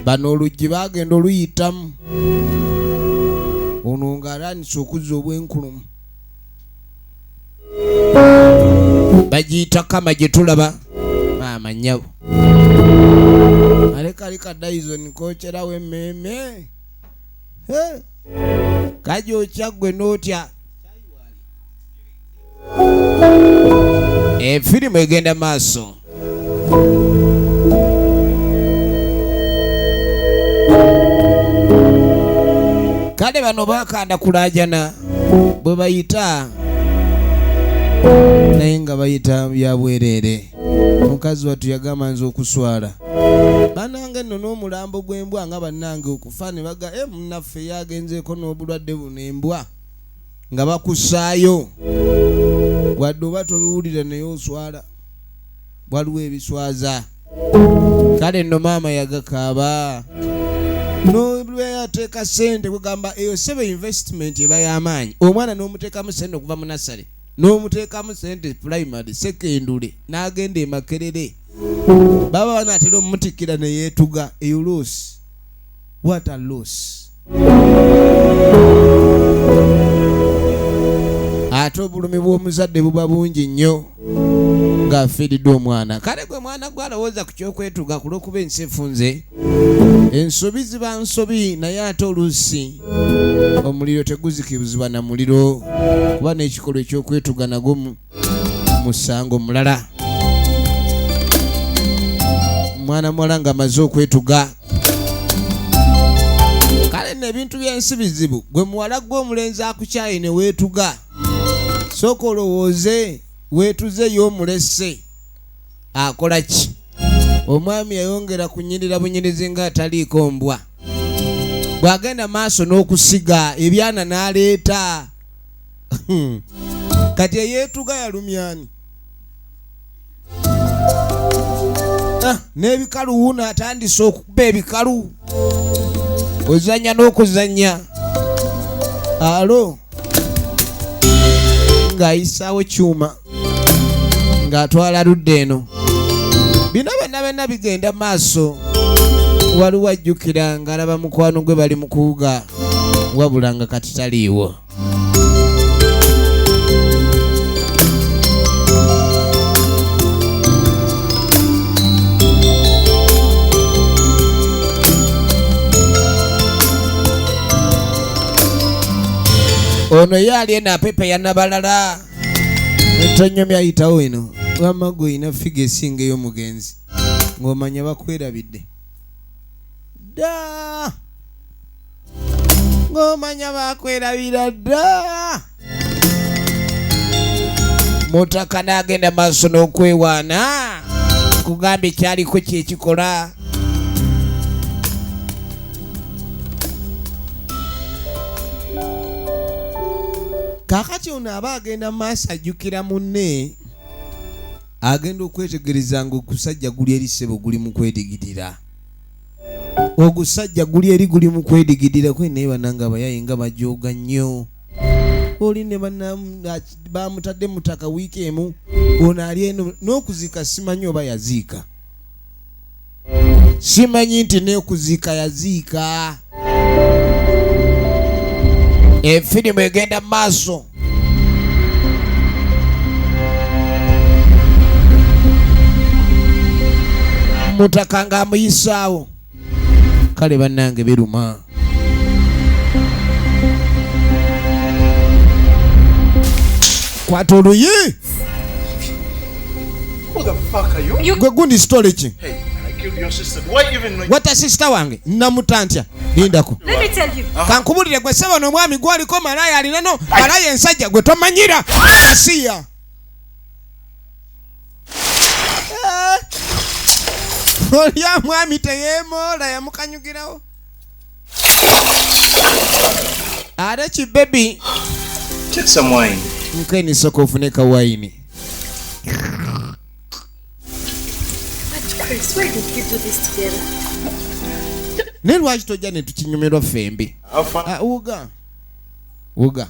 bano oluggi baagenda oluyitamu, ono ng'alaanise okuzza obwenkulumu. Bagiyita kama gye tulaba maama nnyabo. Aleka Dyson kookerawo emmeeme. Kajookya ggwe n'otya. Firimu egenda maaso. Kale bano baakanda kulaajana bwe bayita naye nga bayita bya bwereere. Mukazi wattu yagamba nze okuswala banange nno n'omulambo gw'embwa nga bannange okufa ne baga munnaffe yagenzeeko n'obulwadde buno embwa nga bakussaayo wadde oba tobiwulira naye oswala waliwo ebiswaza. Kale nno maama yagakaaba n'olweyateeka ssente kugamba eyo sebe investment eba y'amaanyi. Omwana n'omuteekamu ssente okuva mu nasale n'omuteekamu ssente primary sekendule n'agenda e Makerere baba banaatera omutikkira ne yeetuga. Eyo loss. What a loss. Ate obulumi bw'omuzadde buba bungi nnyo ng'afiiridde omwana. Kale gwe mwana gwalowooza ku kyokwetuga ku lw'okuba ensi efunze. Ensobi ziba nsobi naye ate oluusi omuliro teguzikibuzibwa na muliro kuba n'ekikolwa ekyokwetuga nagwo musango mulala. Mwana muwala ng'amaze okwetuga. Kale n'ebintu by'ensi bizibu. Gwe muwala gw'omulenzi akukyaye ne weetuga. Sooka olowooze weetuzeyo omulese akola ki? Omwami yayongera kunyirira bunyirizi ng'ataliiko mbwa. Bw'agenda maaso n'okusiga ebyana n'aleeta. Kati eyeetuga yalumyani. N'ebikalu wuuno atandise okukuba ebikalu. Ozannya n'okuzannya. Alo. Ng'ayisaawo kyuma. Ng'atwala ludde eno. Bino byonna bigenda maaso. Waliwo ajjukira ng'alaba mukwano gwe bali mu kuwuga wabula nga kati taliiwo. Ono ye ali eno apepe ya Nabalala. Entonyomya ayitawo eno. Wamma gwe oyina figa esinga ey'omugenzi ng'omanya bakwerabidde. Dda! Ng'omanya bakwerabira dda! Mutaka n'agenda maaso n'okwewaana. Kugamba ekyaliko kyekikola. Kaakati ono aba agenda maaso ajjukira munne. Agenda okwetegereza ng'okusajja guli eri ssebo guli mu kwedigidira. Ogusajja guli eri guli mu kwedigidira kwe naye bananga abayaye nga bajooga nnyo. Oli ne bamutadde mutaka wiiki emu ono ali eno n'okuzika simanyi oba yaziika. simanyi nti n'okuziika yaziika. Efirimu egenda mu maaso. Mutaka ng'amuyisaawo. Kale bannange biruma. Kwata oluyi. Who the fuck are you? Gwe gundi story ki? Hey, I killed your sister. Why even know? Wata sister wange namutantya. Lindako. Let me tell you. Kankubulire gwe sebo n'omwami gwaliko malaya alinano malaya ensajja gwe tomanyira. Asiya. Olya mwami teyeemoola yamukanyugirawo. Ate ki baby. Take some wine. Nkeni soko ofune ka wine. Chris, why did you do this together? Ne lwaki tojja ne tukinyumirwa fembi. Uga.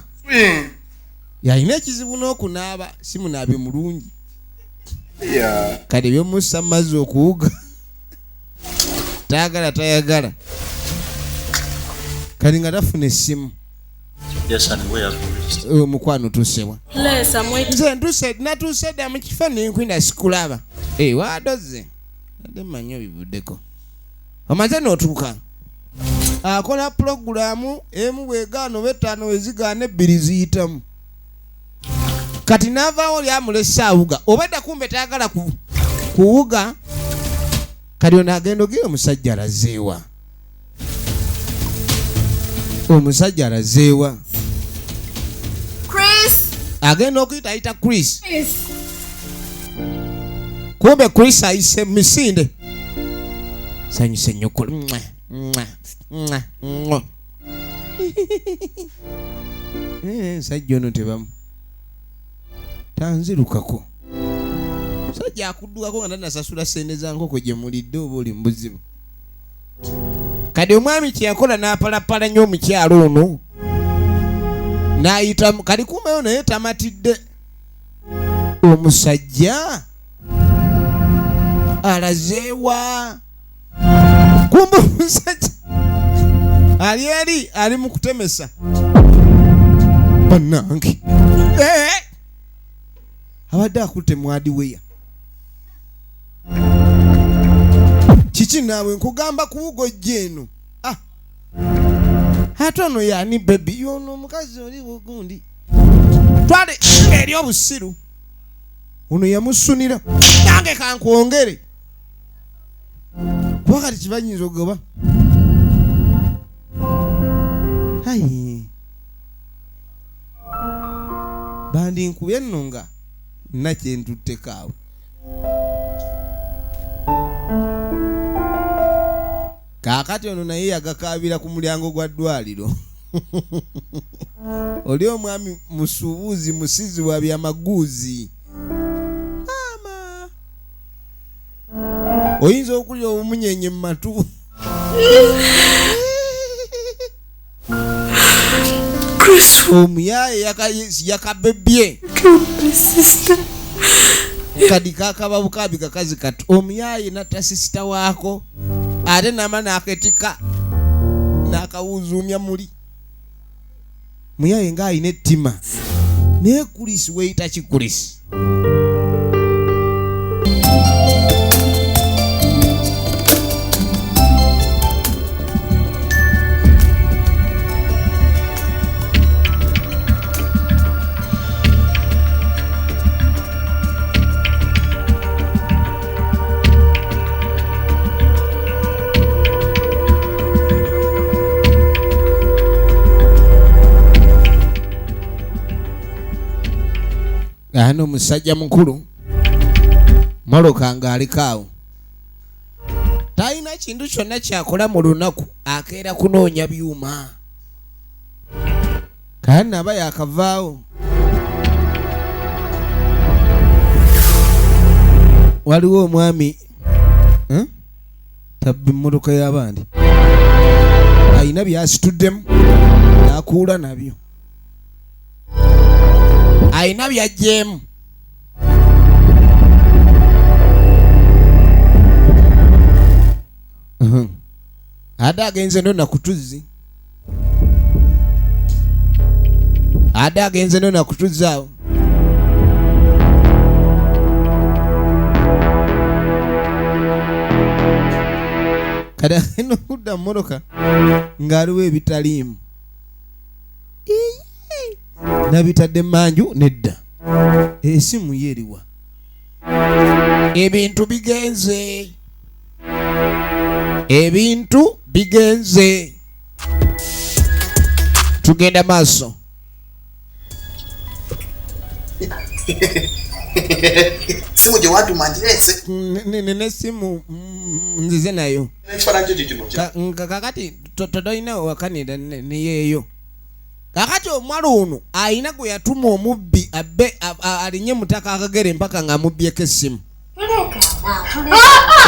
Yalina ekizibu n'okunaaba si munaabe mulungi. Yeah. Kale by'omussa mazzi okuwuga. Taagala tayagala. Kali nga tafuna essimu. Yes, and where are you? Mukwano tusewa. Yes, I'm waiting. Nze natuuse dda mu kifaananyi nkwina sikulaba. Waadoze. Ate mmanyi obivuddeko. Omaze n'otuuka. Akola pulogulaamu emu bwegaano b'ettaano wezigaana ebbiri ziyitamu. Kati n'avaawo lyamulesa awuga. Obadda kumbe tayagala kuwuga. Kati ono agenda ogira omusajja alazeewa. Omusajja alazeewa. Chris! Agenda okuyita ayita Chris. Kumbe Chris ayise misinde. Sanyuse nnyoko. Sajja ono tebamu. Tanzirukako. Sajja akuddukako nga tanasasula ssente za nkoko gye mulidde oba oli mu buzibu. Kati omwami kye yakola n'apalapala nnyo omukyalo ono. N'ayita kali kuumayo naye tamatidde. Omusajja alazeewa. Kumbe omusajja ali mu kutemesa. Bannange. Abadde akutte mwadi weya. Kiki naawe nkugamba kuwuga eno. Ate ono yaani baby yono omukazi oli bugundi. Twale eri obusiru. Ono yamusunira. Nange kankwongere. Kuba kati kibanyinza ogoba. Hayi. Bandi nkubye nno nga nakyentutteko awo. Kaakati ono naye yagakaabira ku mulyango gwa ddwaliro. Oli omwami musuubuzi musizi wa byamaguzi. Mama. Oyinza okulya obumunyenye mu matu. Chris, Omuyaye yakabebye. my sister. Kadi kakaba bukabi kakazi katu. Omuyaye natta sister waako. Ate nama n'aketika n'akawuzuumya muli. Muyaye ng'alina ettima. Naye Kulisi weeyita ki Kulisi? Ano musajja mukulu Moloka ng'aliko awo. Talina kintu kyonna kyakola mu lunaku, akeera kunoonya byuma. Kale naba yakavaawo. Waliwo omwami tabbi mmotoka y'abandi. Alina byasituddemu n'akuula nabyo. Alina byajjeemu. ate agenze no nakutuzzi ate agenze no nakutuzaawo kada ino kudda mmoloka ng'aliwo ebitaliimu nabitadde manju nedda esimu yeriwa ebintu bigenze tugenda maaso simu gye watuma ndirese ne simu nzize nayo ekifaananyi kyo kino kakati tolina wakanira neyeeyo kakati omwala ono ayina gwe yatuma omubbi abbe alinye mutaka akagere mpaka ng'amubbyeko essimu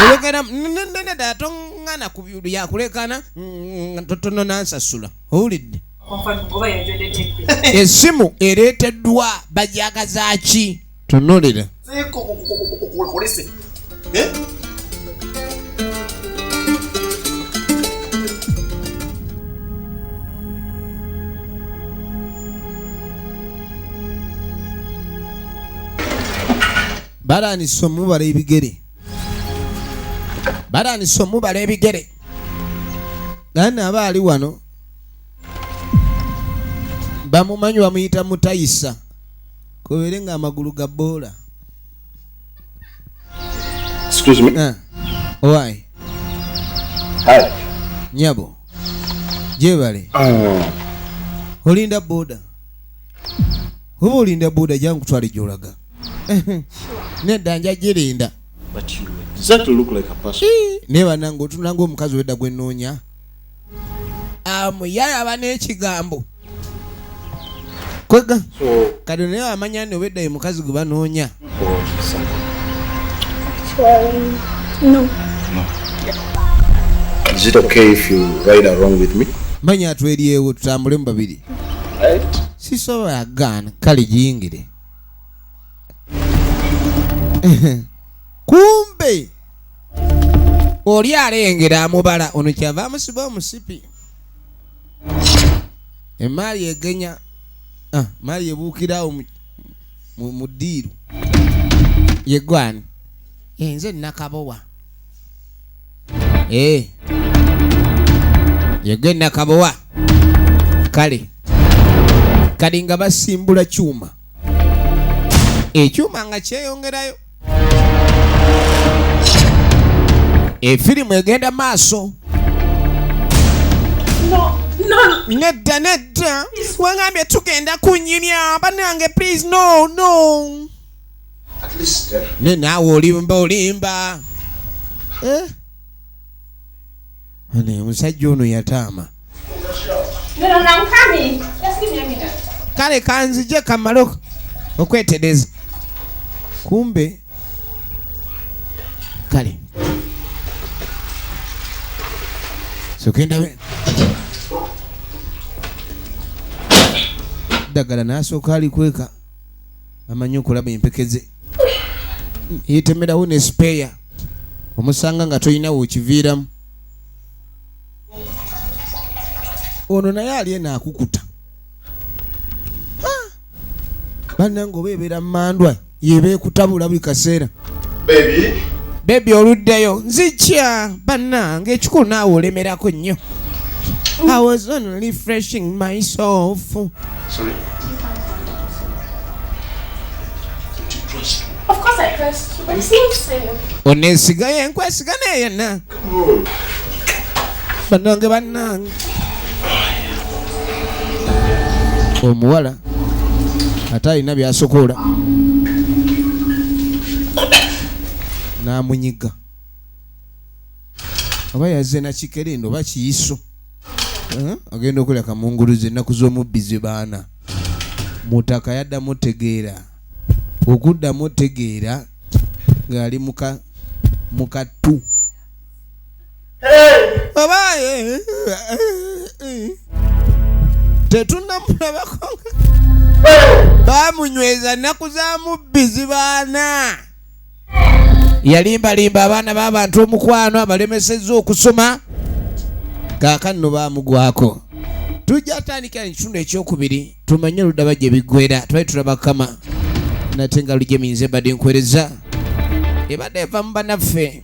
olekera nedda toŋŋana ku yakulekana tono nansasula owulidde essimu ereeteddwa bajagaza ki tunulira baranise omubala ebigere gana aba ali wano bamumanyi bamuyita mutayisa kobeere nga amagulu ga boola. Excuse me. Why? Hi. Nyabo. Jebale. Olinda boda. Oba olinda boda jangu twali gyolaga. Nedda nja girinda. But you exactly look like a person. Neba nango tunango omukazi wedda gwe nnoonya. Yayaba n'ekigambo. Kwega. So kati naye amanya nti obedda ye mukazi gwe banoonya. No. Is it okay if you ride along with me? Manya atweryewo tutambule mu babiri. Right. Sisobola agaana kale giyingire. Kumbe oli alengera amubala ono kyava amusiba omusipi. Emaali egenya maali ebuukirawo mu ddiiru yegwani nze nakabowa yege nakabowa kale kali nga basimbula kyuma ekyuma nga kyeyongerayo efirimu egenda maaso. Nedda wangambye tugenda kunyirya banange please no At least naawe olimba ane omusajja ono yataama. No, I'm coming. Just give me a minute. Kale kanzije kamale okwetereza. Kumbe kale sokenda ddagala n'asooka alikweka amanyi okulaba empekeze yetemerawo ne speya omusanga nga tolinawo okiviiramu. Ono naye ali enaakukuta bannange oba ebeera mmandwa yebeekutabula buli kaseera. Baby oluddeyo nzikya bannange ekikulu naawe olemerako nnyo. I was only refreshing myself. sorry. Of course I trust you, but it seems safe. Onesigaye nkwesiga naye yenna. Bannange omuwala ate alina byasokola n'amunyiga oba yazze nakikerindo oba kiyiso agenda okulya kamunguluze ennaku z'omubbi ze baana mutaka yaddamu tegeera okuddamu tegeera ng'ali mukattu oba tetunnamulabako bamunyweza nnaku za mubbi ze baana yalimbalimba abaana b'abantu omukwano abalemesezza okusoma kaakano baamugwako. Tujja atandikira ekitundu ekyokubiri tumanye oludaba gye biggwera twali tulabakama nate nga lujje minze badde nkwereza ebadde eva mu bannaffe